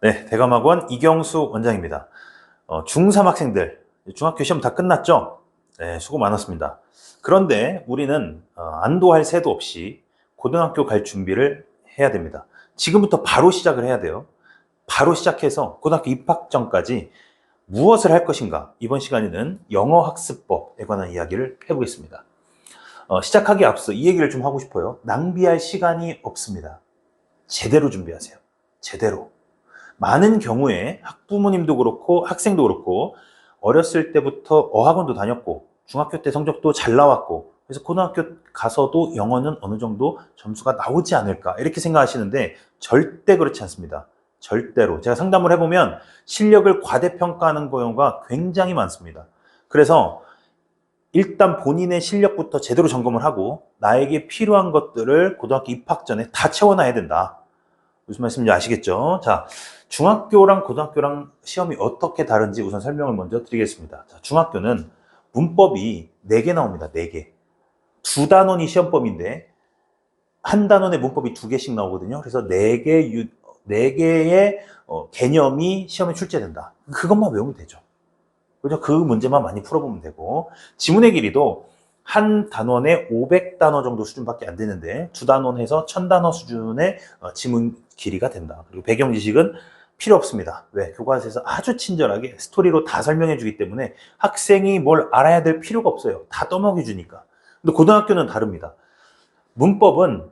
네, 대감학원 이경수 원장입니다. 중3 학생들, 중학교 시험 다 끝났죠? 네, 수고 많았습니다. 그런데 우리는 안도할 새도 없이 고등학교 갈 준비를 해야 됩니다. 지금부터 바로 시작을 해야 돼요. 바로 시작해서 고등학교 입학 전까지 무엇을 할 것인가? 이번 시간에는 영어 학습법에 관한 이야기를 해보겠습니다. 시작하기에 앞서 이 얘기를 좀 하고 싶어요. 낭비할 시간이 없습니다. 제대로 준비하세요. 제대로. 많은 경우에 학부모님도 그렇고 학생도 그렇고 어렸을 때부터 어학원도 다녔고 중학교 때 성적도 잘 나왔고 그래서 고등학교 가서도 영어는 어느 정도 점수가 나오지 않을까 이렇게 생각하시는데 절대 그렇지 않습니다. 절대로. 제가 상담을 해보면 실력을 과대평가하는 경우가 굉장히 많습니다. 그래서 일단 본인의 실력부터 제대로 점검을 하고 나에게 필요한 것들을 고등학교 입학 전에 다 채워놔야 된다. 무슨 말씀인지 아시겠죠? 자, 중학교랑 고등학교랑 시험이 어떻게 다른지 우선 설명을 먼저 드리겠습니다. 자, 중학교는 문법이 4개 나옵니다. 4개. 두 단원이 시험범인데 한 단원에 문법이 2개씩 나오거든요. 그래서 4개의 개념이 시험에 출제된다. 그것만 외우면 되죠. 그죠? 그 문제만 많이 풀어보면 되고 지문의 길이도 한 단원에 500단어 정도 수준밖에 안 되는데 두 단원 해서 1000단어 수준의 지문 길이가 된다. 그리고 배경 지식은 필요 없습니다. 왜? 교과서에서 아주 친절하게 스토리로 다 설명해 주기 때문에 학생이 뭘 알아야 될 필요가 없어요. 다 떠먹여 주니까. 근데 고등학교는 다릅니다. 문법은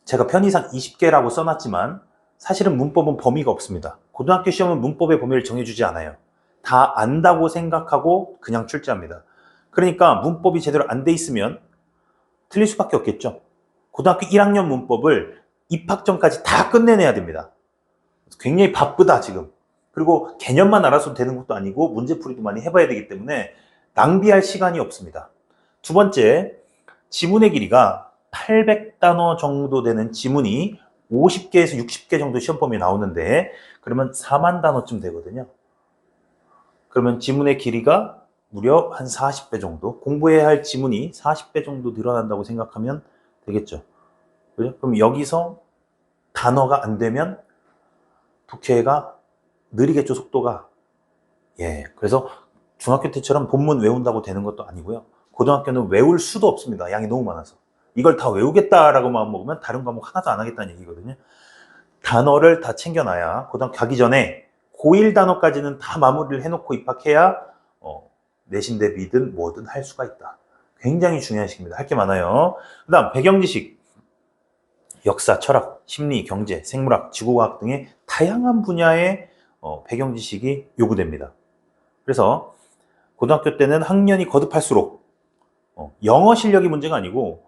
제가 편의상 20개라고 써놨지만 사실은 문법은 범위가 없습니다. 고등학교 시험은 문법의 범위를 정해주지 않아요. 다 안다고 생각하고 그냥 출제합니다. 그러니까 문법이 제대로 안 돼 있으면 틀릴 수밖에 없겠죠. 고등학교 1학년 문법을 입학 전까지 다 끝내내야 됩니다. 굉장히 바쁘다 지금. 그리고 개념만 알아서 되는 것도 아니고 문제풀이도 많이 해봐야 되기 때문에 낭비할 시간이 없습니다. 두 번째, 지문의 길이가 800단어 정도 되는 지문이 50개에서 60개 정도 시험범위 나오는데 그러면 4만 단어쯤 되거든요. 그러면 지문의 길이가 무려 한 40배 정도, 공부해야 할 지문이 40배 정도 늘어난다고 생각하면 되겠죠. 그죠? 그럼 여기서 단어가 안 되면 독해가 느리겠죠, 속도가. 예. 그래서 중학교 때처럼 본문 외운다고 되는 것도 아니고요. 고등학교는 외울 수도 없습니다. 양이 너무 많아서. 이걸 다 외우겠다라고 마음 먹으면 다른 과목 하나도 안 하겠다는 얘기거든요. 단어를 다 챙겨놔야 고등학교 가기 전에 고1 단어까지는 다 마무리를 해놓고 입학해야 내신 대비든 뭐든 할 수가 있다. 굉장히 중요한 시기입니다. 할 게 많아요. 그 다음 배경지식, 역사, 철학, 심리, 경제, 생물학, 지구과학 등의 다양한 분야의 배경지식이 요구됩니다. 그래서 고등학교 때는 학년이 거듭할수록 영어 실력이 문제가 아니고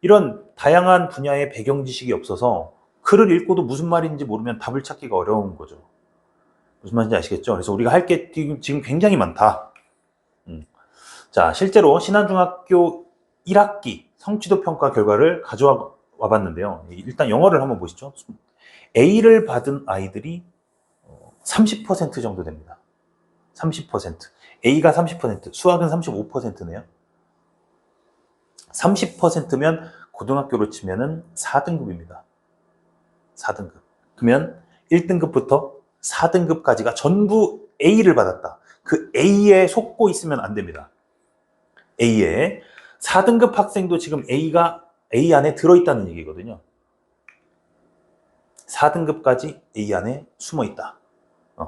이런 다양한 분야의 배경지식이 없어서 글을 읽고도 무슨 말인지 모르면 답을 찾기가 어려운 거죠. 무슨 말인지 아시겠죠? 그래서 우리가 할 게 지금 굉장히 많다. 자, 실제로 신안중학교 1학기 성취도 평가 결과를 가져와 봤는데요. 일단 영어를 한번 보시죠. A를 받은 아이들이 30% 정도 됩니다. 30%. A가 30%, 수학은 35%네요. 30%면 고등학교로 치면은 4등급입니다. 4등급. 그러면 1등급부터 4등급까지가 전부 A를 받았다. 그 A에 속고 있으면 안 됩니다. A에 4등급 학생도 지금 A가 A 안에 들어있다는 얘기거든요. 4등급까지 A 안에 숨어있다.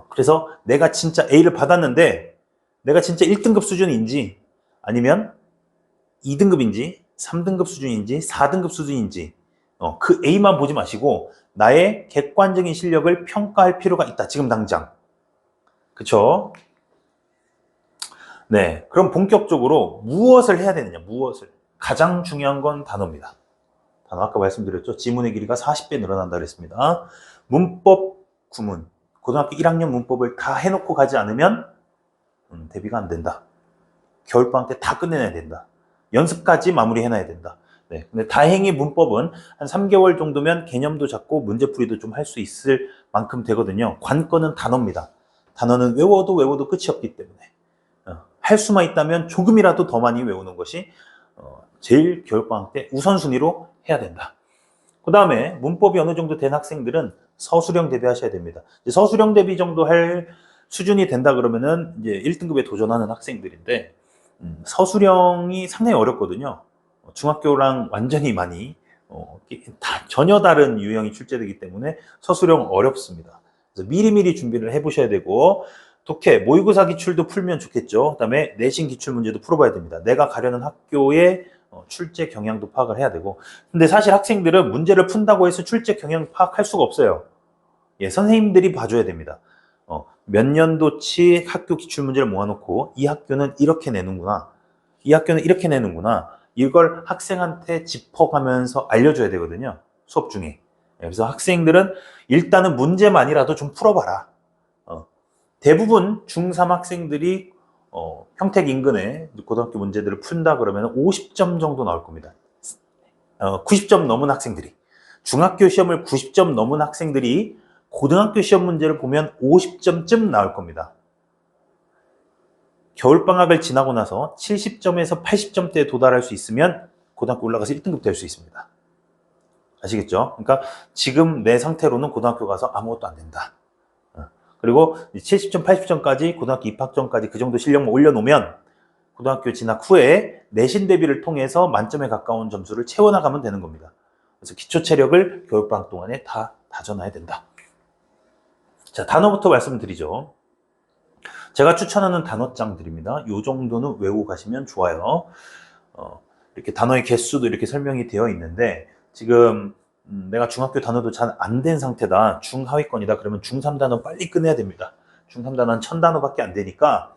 그래서 내가 진짜 A를 받았는데 내가 진짜 1등급 수준인지 아니면 2등급인지 3등급 수준인지 4등급 수준인지 그 A만 보지 마시고 나의 객관적인 실력을 평가할 필요가 있다. 지금 당장. 그쵸? 네. 그럼 본격적으로 무엇을 해야 되느냐? 무엇을. 가장 중요한 건 단어입니다. 단어 아까 말씀드렸죠. 지문의 길이가 40배 늘어난다 그랬습니다. 문법 구문. 고등학교 1학년 문법을 다 해놓고 가지 않으면 대비가 안 된다. 겨울방학 때 다 끝내놔야 된다. 연습까지 마무리해놔야 된다. 네. 근데 다행히 문법은 한 3개월 정도면 개념도 잡고 문제풀이도 좀 할 수 있을 만큼 되거든요. 관건은 단어입니다. 단어는 외워도 끝이 없기 때문에 할 수만 있다면 조금이라도 더 많이 외우는 것이 제일 겨울방학 때 우선순위로 해야 된다. 그 다음에 문법이 어느 정도 된 학생들은 서술형 대비 하셔야 됩니다. 이제 서술형 대비 정도 할 수준이 된다 그러면은 이제 1등급에 도전하는 학생들인데, 서술형이 상당히 어렵거든요. 중학교랑 완전히 많이 전혀 다른 유형이 출제되기 때문에 서술형 어렵습니다. 그래서 미리미리 준비를 해보셔야 되고, 독해, 모의고사 기출도 풀면 좋겠죠. 그다음에 내신 기출 문제도 풀어봐야 됩니다. 내가 가려는 학교의 출제 경향도 파악을 해야 되고, 근데 사실 학생들은 문제를 푼다고 해서 출제 경향 파악할 수가 없어요. 예, 선생님들이 봐줘야 됩니다. 몇 년도치 학교 기출 문제를 모아놓고 이 학교는 이렇게 내는구나, 이 학교는 이렇게 내는구나, 이걸 학생한테 짚어가면서 알려줘야 되거든요, 수업 중에. 예, 그래서 학생들은 일단은 문제만이라도 좀 풀어봐라. 대부분 중3 학생들이 평택 인근의 고등학교 문제들을 푼다 그러면 50점 정도 나올 겁니다. 90점 넘은 학생들이, 중학교 시험을 90점 넘은 학생들이 고등학교 시험 문제를 보면 50점쯤 나올 겁니다. 겨울방학을 지나고 나서 70점에서 80점대에 도달할 수 있으면 고등학교 올라가서 1등급 될 수 있습니다. 아시겠죠? 그러니까 지금 내 상태로는 고등학교 가서 아무것도 안 된다. 그리고 70점, 80점까지 고등학교 입학 전까지 그 정도 실력만 올려놓으면 고등학교 진학 후에 내신 대비를 통해서 만점에 가까운 점수를 채워나가면 되는 겁니다. 그래서 기초 체력을 겨울방학 동안에 다 다져놔야 된다. 자, 단어부터 말씀드리죠. 제가 추천하는 단어장들입니다. 이 정도는 외우고 가시면 좋아요. 이렇게 단어의 개수도 이렇게 설명이 되어 있는데, 지금 내가 중학교 단어도 잘 안 된 상태다, 중하위권이다 그러면 중3 단어 빨리 끝내야 됩니다. 중3 단어는 1000단어밖에 안 되니까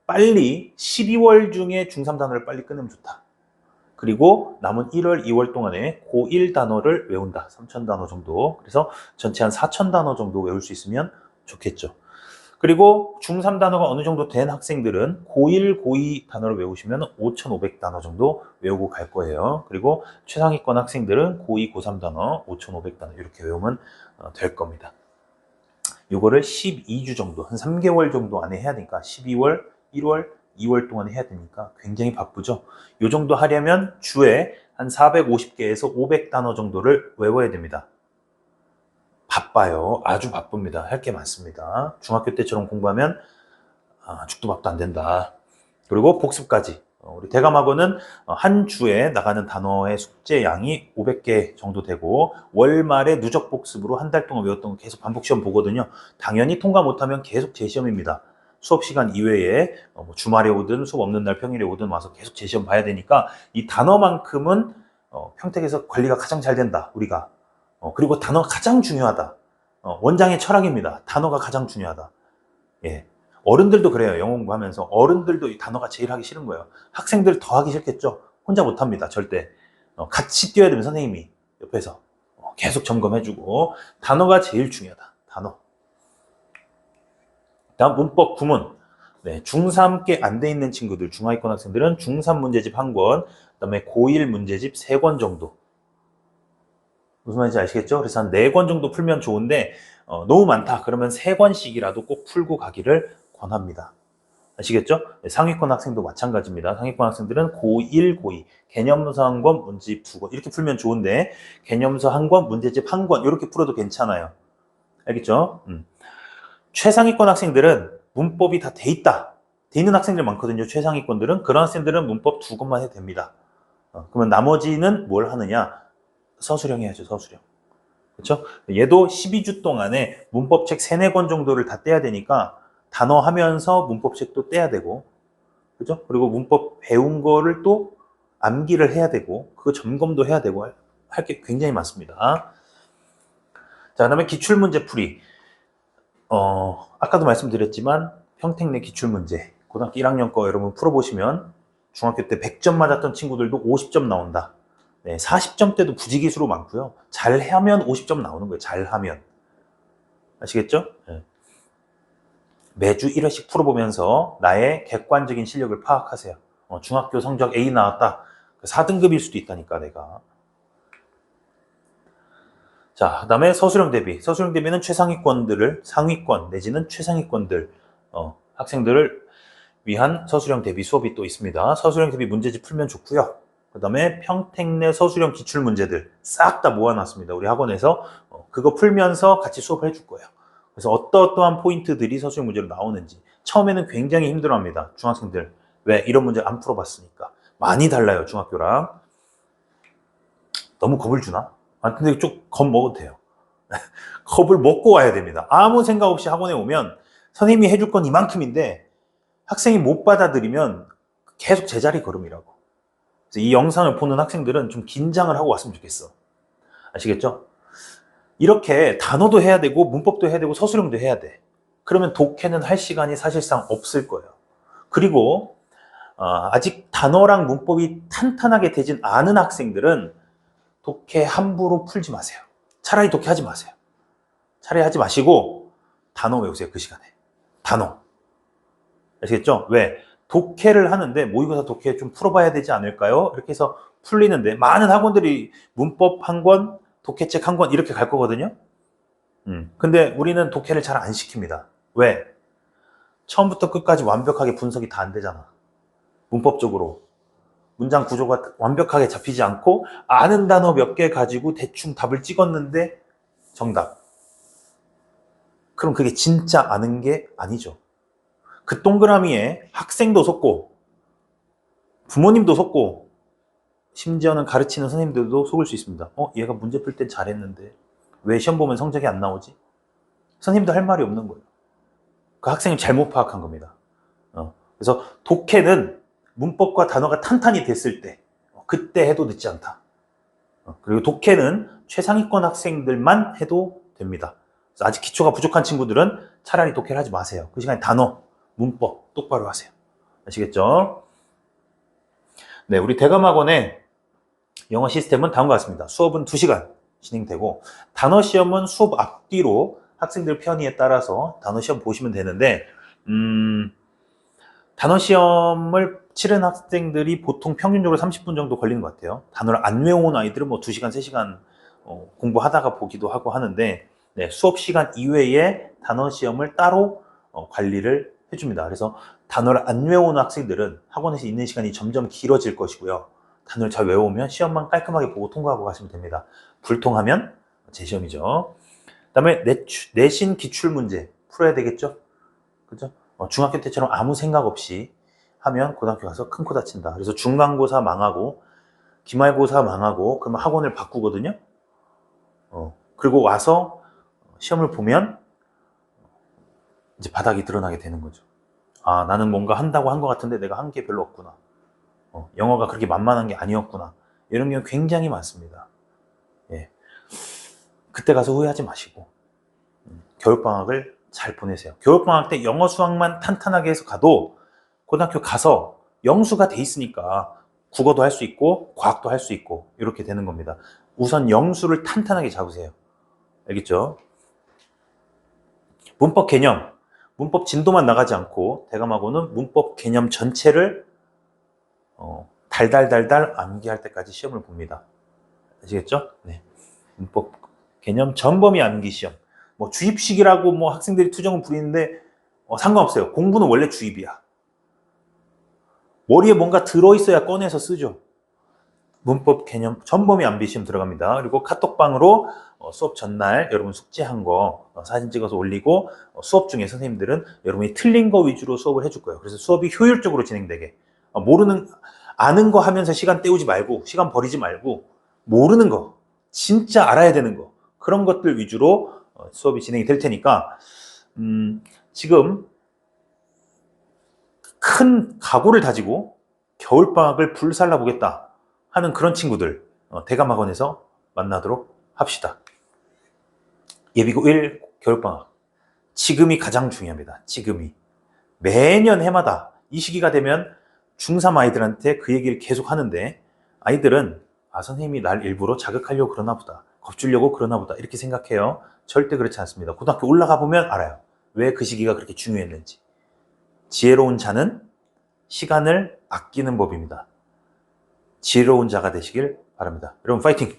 빨리 12월 중에 중3 단어를 빨리 끝내면 좋다. 그리고 남은 1월, 2월 동안에 고1 단어를 외운다. 3000단어 정도. 그래서 전체 한 4000단어 정도 외울 수 있으면 좋겠죠. 그리고 중3 단어가 어느 정도 된 학생들은 고1, 고2 단어를 외우시면 5500단어 정도 외우고 갈 거예요. 그리고 최상위권 학생들은 고2, 고3 단어 5500단어 이렇게 외우면 될 겁니다. 요거를 12주 정도, 한 3개월 정도 안에 해야 되니까 12월, 1월, 2월 동안에 해야 되니까 굉장히 바쁘죠. 요 정도 하려면 주에 한 450개에서 500단어 정도를 외워야 됩니다. 바빠요. 아주 바쁩니다. 할 게 많습니다. 중학교 때처럼 공부하면 죽도 밥도 안 된다. 그리고 복습까지. 우리 대감학원은 한 주에 나가는 단어의 숙제 양이 500개 정도 되고, 월말에 누적 복습으로 한 달 동안 외웠던 거 계속 반복 시험 보거든요. 당연히 통과 못하면 계속 재시험입니다. 수업 시간 이외에 주말에 오든 수업 없는 날 평일에 오든 와서 계속 재시험 봐야 되니까 이 단어만큼은 평택에서 관리가 가장 잘 된다, 우리가. 그리고 단어가 가장 중요하다. 원장의 철학입니다. 단어가 가장 중요하다. 예. 어른들도 그래요. 영어 공부하면서 어른들도 이 단어가 제일 하기 싫은 거예요. 학생들 더 하기 싫겠죠. 혼자 못합니다. 절대. 같이 뛰어야 되면 선생님이 옆에서 계속 점검해주고. 단어가 제일 중요하다. 단어. 다음 문법 구문. 네, 중3께 안 돼 있는 친구들, 중하위권 학생들은 중3 문제집 1권, 그다음에 고1 문제집 3권 정도. 무슨 말인지 아시겠죠? 그래서 한 4권 정도 풀면 좋은데 너무 많다 그러면 3권씩이라도 꼭 풀고 가기를 권합니다. 아시겠죠? 상위권 학생도 마찬가지입니다. 상위권 학생들은 고1, 고2 개념서 1권, 문제집 2권 이렇게 풀면 좋은데, 개념서 1권, 문제집 1권 이렇게 풀어도 괜찮아요. 알겠죠? 최상위권 학생들은 문법이 다 돼 있다. 돼 있는 학생들 많거든요. 최상위권들은. 그런 학생들은 문법 2권만 해도 됩니다. 그러면 나머지는 뭘 하느냐? 서술형 해야죠, 서술형. 그렇죠? 얘도 12주 동안에 문법책 3, 4권 정도를 다 떼야 되니까 단어 하면서 문법책도 떼야 되고, 그렇죠? 그리고 문법 배운 거를 또 암기를 해야 되고, 그거 점검도 해야 되고 할 게 굉장히 많습니다. 자, 그다음에 기출문제 풀이. 아까도 말씀드렸지만 평택 내 기출문제 고등학교 1학년 거 여러분 풀어보시면 중학교 때 100점 맞았던 친구들도 50점 나온다. 네, 40점대도 부지기수로 많고요. 잘하면 50점 나오는 거예요. 잘하면. 아시겠죠? 네. 매주 1회씩 풀어보면서 나의 객관적인 실력을 파악하세요. 중학교 성적 A 나왔다. 4등급일 수도 있다니까, 내가. 자, 그 다음에 서술형 대비. 서술형 대비는 최상위권들을, 상위권 내지는 최상위권들, 학생들을 위한 서술형 대비 수업이 또 있습니다. 서술형 대비 문제집 풀면 좋고요. 그 다음에 평택내 서술형 기출문제들 싹 다 모아놨습니다. 우리 학원에서 그거 풀면서 같이 수업을 해줄 거예요. 그래서 어떠한 포인트들이 서술형 문제로 나오는지 처음에는 굉장히 힘들어합니다. 중학생들. 왜? 이런 문제 안 풀어봤으니까. 많이 달라요, 중학교랑. 너무 겁을 주나? 근데 좀 겁 먹어도 돼요. 겁을 먹고 와야 됩니다. 아무 생각 없이 학원에 오면 선생님이 해줄 건 이만큼인데 학생이 못 받아들이면 계속 제자리 걸음이라고. 그래서 이 영상을 보는 학생들은 좀 긴장을 하고 왔으면 좋겠어. 아시겠죠? 이렇게 단어도 해야 되고 문법도 해야 되고 서술형도 해야 돼. 그러면 독해는 할 시간이 사실상 없을 거예요. 그리고 아직 단어랑 문법이 탄탄하게 되진 않은 학생들은 독해 함부로 풀지 마세요. 차라리 독해하지 마세요. 차라리 하지 마시고 단어 외우세요. 그 시간에. 단어. 아시겠죠? 왜? 독해를 하는데 모의고사 독해 좀 풀어봐야 되지 않을까요? 이렇게 해서 풀리는데 많은 학원들이 문법 한 권, 독해책 한 권 이렇게 갈 거거든요. 근데 우리는 독해를 잘 안 시킵니다. 왜? 처음부터 끝까지 완벽하게 분석이 다 안 되잖아. 문법적으로. 문장 구조가 완벽하게 잡히지 않고 아는 단어 몇 개 가지고 대충 답을 찍었는데 정답. 그럼 그게 진짜 아는 게 아니죠. 그 동그라미에 학생도 속고 부모님도 속고 심지어는 가르치는 선생님들도 속을 수 있습니다. 얘가 문제 풀 땐 잘했는데 왜 시험 보면 성적이 안 나오지? 선생님도 할 말이 없는 거예요. 그 학생을 잘못 파악한 겁니다. 그래서 독해는 문법과 단어가 탄탄히 됐을 때 그때 해도 늦지 않다. 그리고 독해는 최상위권 학생들만 해도 됩니다. 그래서 아직 기초가 부족한 친구들은 차라리 독해를 하지 마세요. 그 시간에 단어, 문법 똑바로 하세요. 아시겠죠? 네, 우리 대감학원의 영어 시스템은 다음과 같습니다. 수업은 2시간 진행되고 단어 시험은 수업 앞뒤로 학생들 편의에 따라서 단어 시험 보시면 되는데 단어 시험을 치른 학생들이 보통 평균적으로 30분 정도 걸리는 것 같아요. 단어를 안 외워온 아이들은 뭐 2시간, 3시간 공부하다가 보기도 하고 하는데 네, 수업 시간 이외에 단어 시험을 따로 관리를 해줍니다. 그래서 단어를 안 외워온 학생들은 학원에서 있는 시간이 점점 길어질 것이고요. 단어를 잘 외우면 시험만 깔끔하게 보고 통과하고 가시면 됩니다. 불통하면 재시험이죠. 그 다음에 내신 기출문제 풀어야 되겠죠? 그죠? 중학교 때처럼 아무 생각 없이 하면 고등학교 가서 큰 코 다친다. 그래서 중간고사 망하고 기말고사 망하고 그러면 학원을 바꾸거든요. 그리고 와서 시험을 보면 이제 바닥이 드러나게 되는 거죠. 나는 뭔가 한다고 한 것 같은데 내가 한 게 별로 없구나. 영어가 그렇게 만만한 게 아니었구나. 이런 경우 굉장히 많습니다. 예. 그때 가서 후회하지 마시고 겨울방학을 잘 보내세요. 겨울방학 때 영어 수학만 탄탄하게 해서 가도 고등학교 가서 영수가 돼 있으니까 국어도 할 수 있고 과학도 할 수 있고 이렇게 되는 겁니다. 우선 영수를 탄탄하게 잡으세요. 알겠죠? 문법 개념, 문법 진도만 나가지 않고 대감하고는 문법 개념 전체를 달달달달 암기할 때까지 시험을 봅니다. 아시겠죠? 네. 문법 개념 전범위 암기 시험. 뭐 주입식이라고 뭐 학생들이 투정을 부리는데 상관없어요. 공부는 원래 주입이야. 머리에 뭔가 들어있어야 꺼내서 쓰죠. 문법 개념 전범위 암기 시험 들어갑니다. 그리고 카톡방으로 수업 전날 여러분 숙제한 거 사진 찍어서 올리고 수업 중에 선생님들은 여러분이 틀린 거 위주로 수업을 해줄 거예요. 그래서 수업이 효율적으로 진행되게 아는 거 하면서 시간 때우지 말고 시간 버리지 말고 모르는 거 진짜 알아야 되는 거 그런 것들 위주로 수업이 진행이 될 테니까 지금 큰 각오를 다지고 겨울방학을 불살라 보겠다 하는 그런 친구들 대감학원에서 만나도록 합시다. 예비고 1 겨울방학 지금이 가장 중요합니다. 지금이 매년 해마다 이 시기가 되면 중3 아이들한테 그 얘기를 계속 하는데 아이들은 선생님이 날 일부러 자극하려고 그러나 보다 겁주려고 그러나 보다 이렇게 생각해요. 절대 그렇지 않습니다. 고등학교 올라가 보면 알아요. 왜 그 시기가 그렇게 중요했는지. 지혜로운 자는 시간을 아끼는 법입니다. 지혜로운 자가 되시길 바랍니다. 여러분 파이팅!